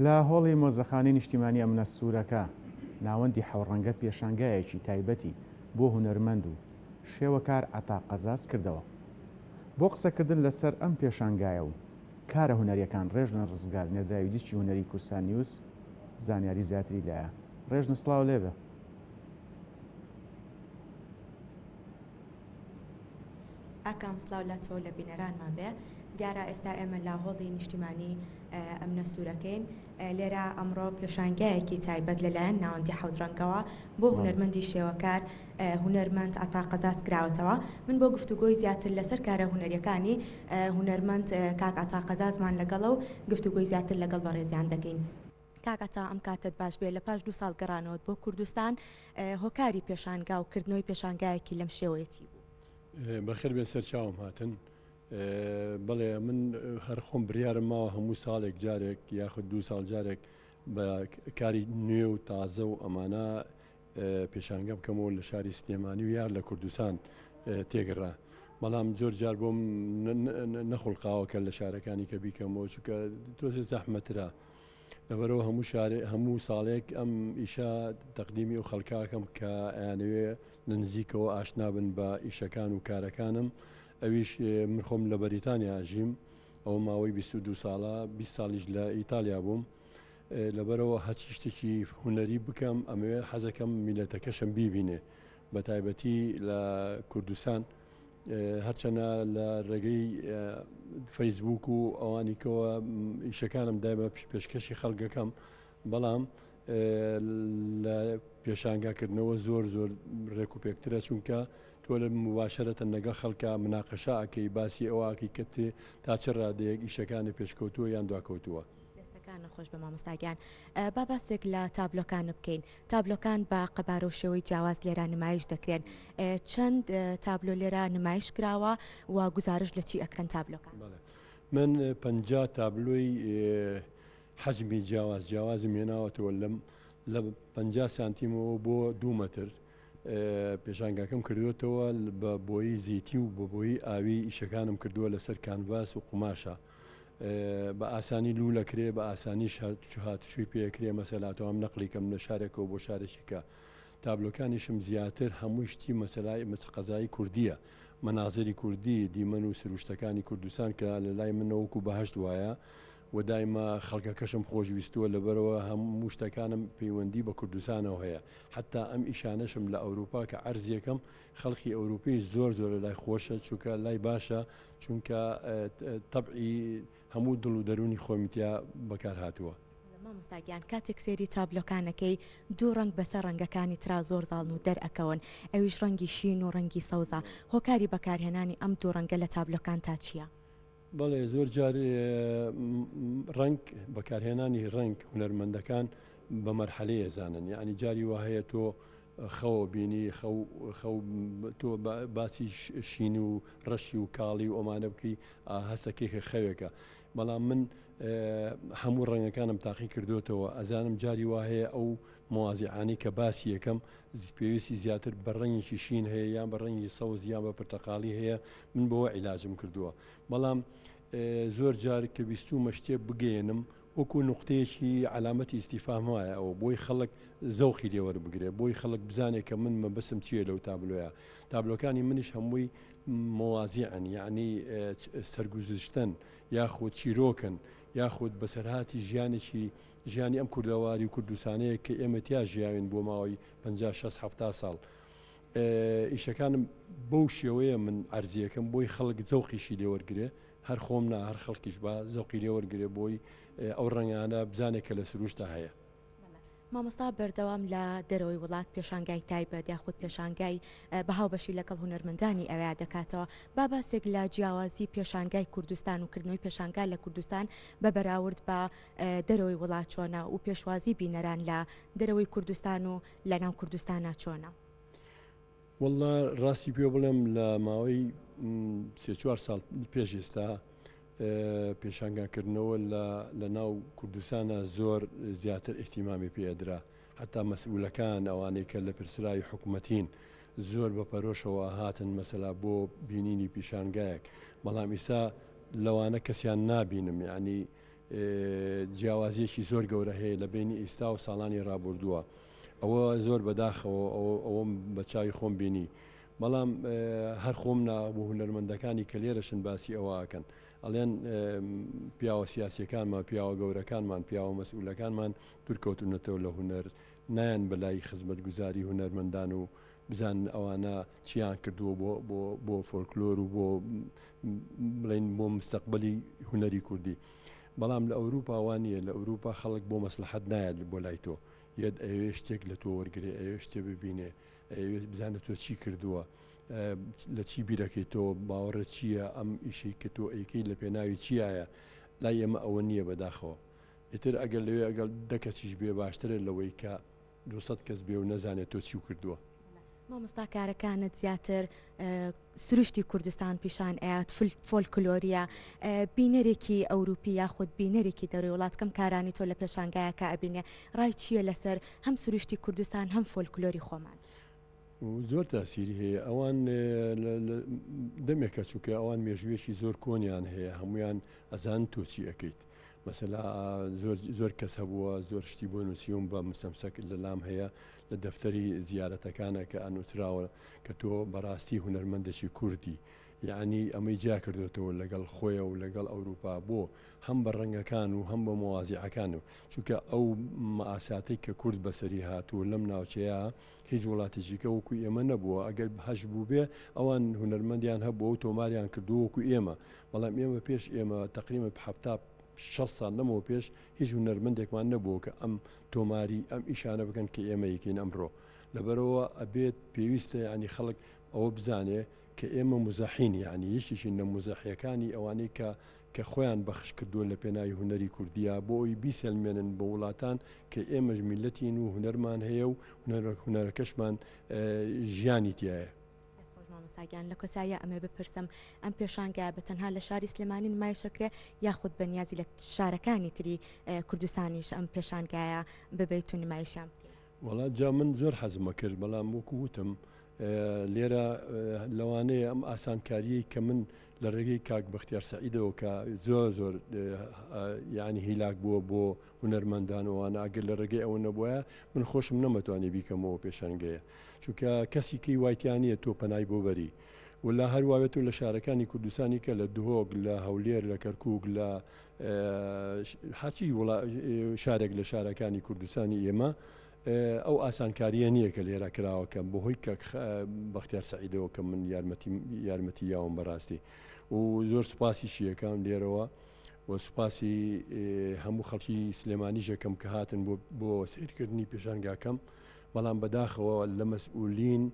لە هۆڵی مۆزەخانەی نیشتیمانی ئەمنە سوورەکە ناوەندی حەوڕەنگە پێشانگایەکی تایبەتی بۆ هونەرمەند و شێوە کار عەتا قەزاز کردەوە. بۆ قسەکردن لەسەر ئەم پێشانگایە و کارە هونەریەکان ڕێژنە ڕزگار نێردراوی دیسکی هونەری کورسان نیوز زانیاری زیاتری لایە. ڕێژنە سڵاو لێبە. ئاکام سلااو لە تۆ لە بینەرانمان بێ. دیارە ئێستا ئێمە لا هۆڵی نیشتیمانی ئەمنە سوورەکەین. لێرە ئەمڕۆ پێشانگایەکی تایبەت لەلایەن ناوەندی حەوتڕەنگەوە بۆ هونەرمەندی شێوەکار هونەرمەند عەتا قەزاز کراوەتەوە. من بۆ گفتوگۆی زیاتر لەسەر کارە هونەریەکانی هونەرمەند کاک عەتا قەزازمان لەگەڵە و گفتوگۆی زیاتر لەگەڵ بەڕێزیان دەکەین. کاکەتا ئەم کاتت باش بێ لە پاش 2 ساڵ گەڕانەوە بۆ کوردستان هۆکاری پێشانگا و کردنەوەی پێشانگایەکی لەم شێوەیەتی بوو. بەخێر بێ سەر چاوم هاتن. بەڵێ من هەر خۆم بریارم ماوە هەموو ساڵێک جارێک یاخود 2 ساڵ جارێک بە کاری نوێ و تازە و ئەمانە پێشانگە بکەمەوە لە شاری سلێمانی و یار لە کوردستان تێگەڕا. بەڵام زۆر جار بۆم نەخڵقاوەکە لە شارەکانی کە بیکەمەوە چونکە تۆزێ زەحمەترا. لەبەرەوە هەموو ساڵێک ئەم ئیشە تەقدیمی و خەڵکاکەم کە ئەیانەوێ لە نزیکەوە ئاشنا بن بە ئیشەکان و کارەکانم. ئەویش من خۆم لە بەریتانیا ژیم، ئەو ماوەی 22 ساڵە 20 ساڵیش لە ئیتالیا بووم. لەبەرەوە هەچی شتێکی هونەری بکەم ئەمەوێ حەزەکەم میلەتەکەشم بیبینێ، بە تایبەتی لە کوردستان هەرچەنە لە ڕێگەی فەیسبوک و ئەوانیکەوە ئیشەکانم دایمە پێشکەشی خەڵگەکەم، بەڵام لە پێشانگاکردنەوە زۆر ڕێک و پێکترە، چونکە تۆ لە مباشرەتە لەگەڵ خەڵکە مناقەشە ئەکەی باسی ئەوواکەی کە تا چ ڕادەیەک ئیشەکانی پێشکەوتووە یان دواکەوتووە. نەخۆش بە مامۆستاگیان با باسێک لە تابلۆکان بکەین. تابلۆکان بە قەبارە و شێوەی جیاواز لێرە نمایش دەکرێن. چەند تابلۆ لێرە نمایش کراوە و گزارش لە چی ئەکەن تابلۆکان؟ من 50 تابلۆی حەجمی جیاوازم هێناوەتەوە لە 50 سانتیمەوە بۆ 2 مەتر. پێشانگاکەم کردوێتەوە بە بۆیی زیتی و بە بۆیی ئاوی ئیشەکانم کردووە لەسەر کانڤاس و قوماشە. بە ئاسانی لوولەکرێ، بە ئاسانی هاتوچووی پێکرێ، مەسەلاتەوە ئەم نەقلیکەم لە شارێکەوە بۆ شارێکیکە. تابلۆکانیشم زیاتر هەمووی شتی مەسەلای قەزایی کوردیە، مەنازەری کوردی، دیمەن و سروشتەکانی کوردستان کە لە لای منەوەکو بەهشت وایە و دایمە خەڵکەکەشم خۆشویستووە، لەبەرەوە هەموو شتەکانم پەیوەندی بە کوردستانەوە هەیە. حتا ئەم ئیشانەشم لە ئەوروپا کە عەرزیەکەم خەڵکی ئەوروپی زۆر لە لای خۆشە، چونکە لای باشە، چونکە تەبعی هەموو دڵ و دەرونی خۆمیتیا بەکار هاتووە. مامۆستاگیان کاتێک سێری تابلۆکانەکەی 2 ڕنگ بەسەر ڕەنگەکانی ترا زۆر زاڵن و دەرئەکەون، ئەویش ڕەنگی شین و ڕەنگی سەوزە. هۆکاری بەکارهێنانی ئەم 2 ڕەنگە لە تابلۆکان تا چییە؟ بەڵێ زۆر جار ڕنگ بەکارهێنانی ڕنگ هونەرمەندەکان بە مەرحەلەیە زانن، یعنی جاری وا هەیە تۆ خەوە بینی تۆ باسی شین و ڕەشی و کاڵی و ئەمانە بکەی هەستەکەیکە خەوێکە. بەڵام من هەموو ڕەنگەکانم تاقی کردوێتەوە، ئەزانم جاری وا هەیە ئەو موازیعانی کە باسی یەکەم پێویستی زیاتر بە ڕەنگێکی شین هەیە یان بە ڕەنگی سەوز یان بە پرتەقاڵی هەیە، من بەوە عیلاجم کردووە. بەڵام زۆر جار کە بیستومە شتێ بگەێنم وەکو نقطەیەکی علامەتی ئیستیفام وایە، ئەوە بۆی خەڵک زەوقی لێوەربگرێت، بۆی خەڵک بزانێت کە من مەبەسم چییە لەو تابلۆیە. تابلۆکانی منیش هەمووی موازیعن، یعنی سەرگوزشتن یاخود چیرۆکن، یاخود بەسەرهاتی ژیانی ئەم کوردەواری و کوردستانەیە کە ئێمە تیا ژیاوین بۆ ماوەی 50-60-70 ساڵ. ئیشەکانم بەو شێوەیە من عەرزیەکەم بۆی خەڵک زەوقیشی لێوەرگرێ، هەر خۆم نا هەر خەڵکیش بە زەوقی لێوەرگرێ بۆی ئەو ڕەنگانە بزانێت کە لە سروشتا هەیە. مامۆستا بەردەوام لە دەرەوەی وڵات پێشانگای تایبەت یاخود پێشانگای بەهاوبەشی لەگەڵ هونەرمەندانی ئەوەیە دەکاتەوە. با باسێک لە جیاوازی پێشانگای کوردستان و کردنەوەی پێشانگا لە کوردستان بە بەراورد بە دەرەوەی وڵات چۆنە و پێشوازی بینەران لە دەرەوەی کوردستان و لە ناو کوردستانە چۆنە؟ وەڵڵا ڕاستی پێ بڵێم لە ماوەی 3-4 ساڵ پێش ئێستا پێشانگاکردنەوە لە ناو کوردستانە زۆر زیاتر ئیحتیمامی پێدرا، حتا مەسئولەکان ئەوانەی کە لە پرسرای حکوومەتین زۆر بەپەرۆشەوە هاتن مەسەلا بۆ بینینی پیشانگایەک. بەڵام ئیسا لەوانە کەسیان نابینم، یعنی جیاوازیەکی زۆر گەورە هەیە لە بینی ئێستا و ساڵانی ڕابردووە ئەوە زۆر بەداخەوە ئەوەم بە چاوی خۆم بینی بەڵام هەر خۆم بۆ هونەرمەندەکانی کە لێرەشن باسی ئەوەکەن ئەڵێن پیاوە سیاسیەکانمان پیاوە گەورەکانمان پیاوە مەسئولەکانمان دوورکەوتونەتەوە لە هونەر نایەن بەلای خزمەت گوزاری هونەرمەندان و بزان ئەوانە چیان کردووە بۆ فۆلکلۆر و بۆ بڵین بۆ مستەقبەلی هونەری کوردی بەڵام لە ئەوروپا وانە لە ئەوروپا خەڵک بۆ مەسلحەت نایەت بۆ لای تۆ یەت ئەوێ شتێک لە تۆ وەرگێ ئەوێ شتێ ببینێ بزانێت تۆ چی کردووە لە چی بیرەکەیتەوە باوەڕە چییە ئەم ئیشەی کە تۆ ئەیکەی لە پێناوی چیایە لای ئێمە ئەوە نییە بەداخەوە ئیتر ئەگەر لەوێ ئەگەر دەکەسیش بێ باشترە لەوەی کە 200 کەس بێ و نەزانێت تۆ چی کردووە مامۆستا کارەکانت زیاتر سروشتی کوردستان پیشان ئاات فۆلکلۆریە بینەرێکی ئەوروپی یاخود بینەرێکی دەروی وڵاتکەم کارانی تۆ لە پێشانگایە کە ئەبینێ ڕای چییە لەسەر هەم سروشتی کوردستان هەم فۆلکلۆری خۆمان زۆر تاسیری هەیە ئەوان دەمێکە چووکە ئەوان مێژوێکی زۆر کۆنیان هەیە هەمویان ئەزان تۆ چی ئەەکەیت مەسەلا زۆر کەس هەبووە زۆر شتی بۆ نووسیوم بە مسەمسەک لە لام هەیە لە دەفتەری زیارەتەکانە کە ئەنووسراوە کە تۆ بەڕاستی هونەرمەندێکی کوردی یعنی ئەمەی جا کردوێتەوە لەگەڵ خۆیە و لەگەڵ ئەوروپا بۆ هەم بە ڕەنگەکان و هەم بە مواازیعەکان و چونکە ئەو مەئاساتەی کە کورد بەسەری هاتووە لەم ناوچەیە هیچ وڵاتێکیکە وەکو ئێمە نەبووە ئەگەر هەش بوو بێ ئەوان هونەرمەندیان هەبووە و تۆماریان کردو وەکو ئێمە بەڵام ئێمە پێش ئێمە تقریبا هەفتا 6 سال لەمەوە پێش هیچ هونەرمەندێکمان نەبووە کە ئەم تۆماری ئەم ئیشانە بکەن کە ئێمە یەکەین ئەمڕۆ لەبەرەوە ئەبێت پێویستە ینی خەڵک ئەوە بزانێ کە ئێمە مزەحین یعنی یشتیشین لە مزەحیەکانی ئەوانەی کە خۆیان بەخش کردووە لە پێناوی هونەری کوردیە بۆ ئەوی بیسەلمێنن بە وڵاتان کە ئێمەش میلەتین و هونەرمان هەیە و هونەرەکەشمان ژیانی تایە ساگیان لە کۆسایە ئەمە بپرسم ئەم پێشانگە بە تەنها لە شاری سلێمانی نمایشەکرێ یاخود بەنیازی لە شارەکانی تری کوردستانیش ئەم پێشانگایە ببیت و نمایشیان وڵات جا من زۆر حەزمە کرد بەڵام وەکو وتم لێرە لەوانەیە ئەم ئاسانکاریەی کە من لە ڕێگەی کاک بەختیار سەعیدەوە کە زۆر یعنی هیلاک بووە بۆ هونەرمەندانەوەوانە ئەگەر لە ڕێگەی ئەوە نەبووە من خۆشم نەمەتوانێت بیکەمەوە پێشانگەیە چونکە کەسێکی وایتیانە تۆ پەنای بۆ بەری ولا هەروابێت و لە شارەکانی کوردستانی کە لە دهۆک لە هەولێر لە کەرکووک لە هاچی شارێک لە شارەکانی کوردستانی ئێمە ئەو ئاسانکاریە نییە کە لێرە کراوەکەم بەهۆی کە بەختیار سەعیدەوە کە من یارمەتی یاوم بەڕاستی و زۆر سوپاسی شیەکان لێرەوە و سوپاسی هەموو خەڵکی سلێمانیژەکەم کە هاتن بۆ سیرکردنی پێشانگاکەم بەڵام بەداخەوە لە مەسئولین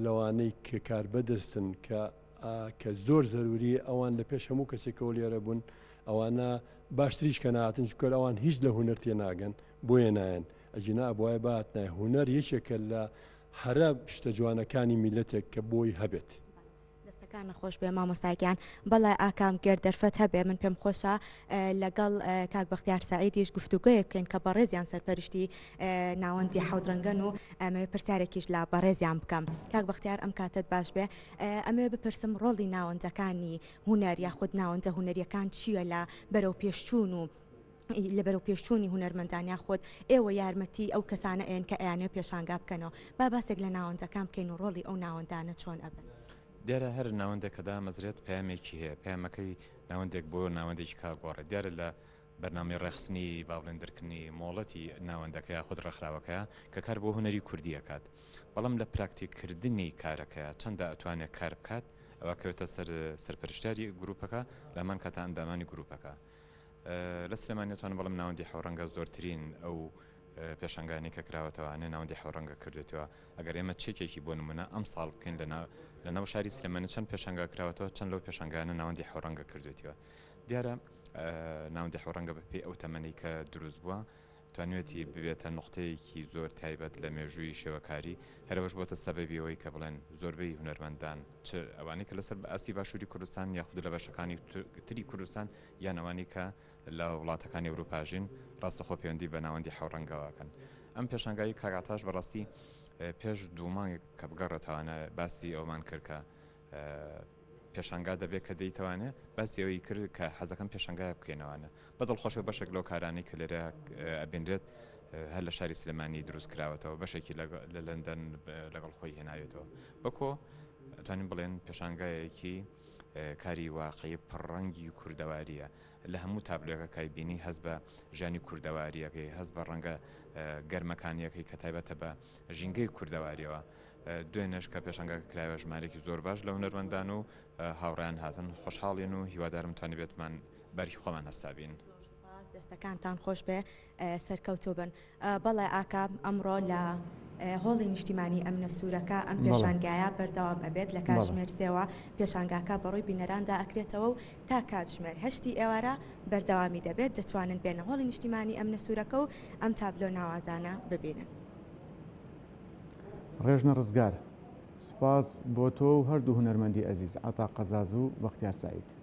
لەوانەی کە کاربەدەستن کە زۆر زەروری ئەوان لە پێش هەموو کەسێکەوە لێرە بوون ئەوانە باشتریش کە ناتن چکە ئەوان هیچ لە هونەر تێناگەن بۆیە نایەن ئەجینا بۆیە بات نای هونەر یەکێکە لە هەرە شتە جوانەکانی میلەتێک کە بۆی هەبێت دەستەکان نەخۆش بێ مامۆستاگیان بەڵێ ئاکام گەر دەرفەت هەبێ من پێم خۆشە لەگەڵ کاک بەختیار سەعیدیش گفتوگۆیە بکەین کە بەڕێزیان سەرپەرشتی ناوەندی حەوت ڕەنگەن و ئەمە پرسیارێکیش لە بەڕێزیان بکەم کاک بەختیار ئەم کاتت باش بێ ئەمێ بپرسم ڕۆڵی ناوەندەکانی هونەر یاخود ناوەندە هونەریەکان چییە لە بەرەو پێشچوون و لەبەرەو پێشچوونی هونەرمەندانیا خۆت ئێوە یارمەتی ئەو کەسانە ئێن کە ئەیانێ پێشانگا بکەنەوە با باسێک لە ناوەندەکان بکەین و ڕۆڵی ئەو ناوەندانە چۆن ئەبن دیارە هەر ناوەندێکەدا مەزرێت پامێکی هەیە پامەکەی ناوەندێک بۆ ناوەندێکی کاگۆڕە دیارە لە بەرنامەی ڕێخستنی باڵێندرکردنی مۆڵەتی ناوەندەکەی خود ڕێکخراوەکە کە کار بۆ هونەری کوردیەکات بەڵام لە پراکتیکردنی کارەکەیە چەندە ئەتوانێت کار بکات ئەوە کەوێتە سەرپەرشتاری گروپەکە لامان کاتە ئەندامانی گروپەکە لە سلێمانیەتوانە بەڵام ناوەندی حەوڕەنگە زۆرترین ئەو پێشنگانی کە کراوەتەوانێ ناوەندی حەوڕەنگە کردێتەوە ئەگەر ئێمە چێکێکی بۆ نمونە ئەم ساڵ بکەین لە ناو شاری سلێمانی چەند پێشنگا کراوەتەوە چەند لەو پێشنگانە ناوەندی حەوڕەنگە کردوێتەوە دیارە ناوەندی حەوڕەنگە بەپێی ئەو تەمەنی کە دروست بووە توانێتی ببێتە نقطەیەکی زۆر تایبەت لە مێژووی شێوەکاری هەرەوەش بۆتە سەبەبیەوەی کە بڵێن زۆربەی هونەرمەندان چ ئەوانەی کە لەسەر ئاسی باشووری کوردستان یاخود لە بەشەکانی تری کوردستان یان ئەوانەی کە لە وڵاتەکانی ئەوروپاژین ڕاستەخۆ پەیوەندی بە ناوەندی حەوڕەنگەوەکەن ئەم پێشنگایی کاگاتاش بەڕاستی پێش دوو مانگێک کە بگەڕێتەوانە باسی ئەومان کرد کە پێشانگا دەبێت کە دەیتوانێت بەسیەوەی کرد کە حەزەکەم پێشنگای بکەینەوەوانە بەدڵخۆشە بەشێک لەو کارانی کە لێرە ئەبێنرێت هەر لە شاری سلێمانی دروست کراوەتەوە بەشێکی لە لەندەن لەگەڵ خۆی هێناوێتەوە بەکۆ توانین بڵێن پێشانگایەکی کاری واقعی پڕەنگی کوردەواریە لە هەموو تابلۆەکە کایبینی هەز بە ژانی کوردەواریەکەی هەز بە ڕەنگە گەرمەکانیەکەی کە تایبەتە بە ژینگەی کوردەواریەوە دوێنش کە پێشنگا کراوە ژمارێکی زۆر باش لە هونەرمەندان و هاوڕیان هاتن خۆشحاڵین و هیوادارم توانی بێتمان بەرکی خۆمان هەستابین. دەستەکانتان خۆش بێ سەرکەوتوو بن بەڵێ ئاکا ئەمڕۆ لە هۆڵی نیشتیمانی ئەمنە سوورەکە ئەم پێشانگایە بەردەوام ئەبێت لە کاتژمێر سێوە پێشانگاکە بەڕووی بینەراندا ئەکرێتەوە و تا کاتژمێر هەشتی ئێوارە بەردەوامی دەبێت دەتوانن بێنە هۆڵی نیشتیمانی ئەمنە سوورەکە و ئەم تابلۆ ناوازانە ببینن. ڕێژنە ڕزگار سپاس بۆ تۆ و هەردوو هونەرمەندی ئەزیز عەتا قەزاز و بەختیار سەعید.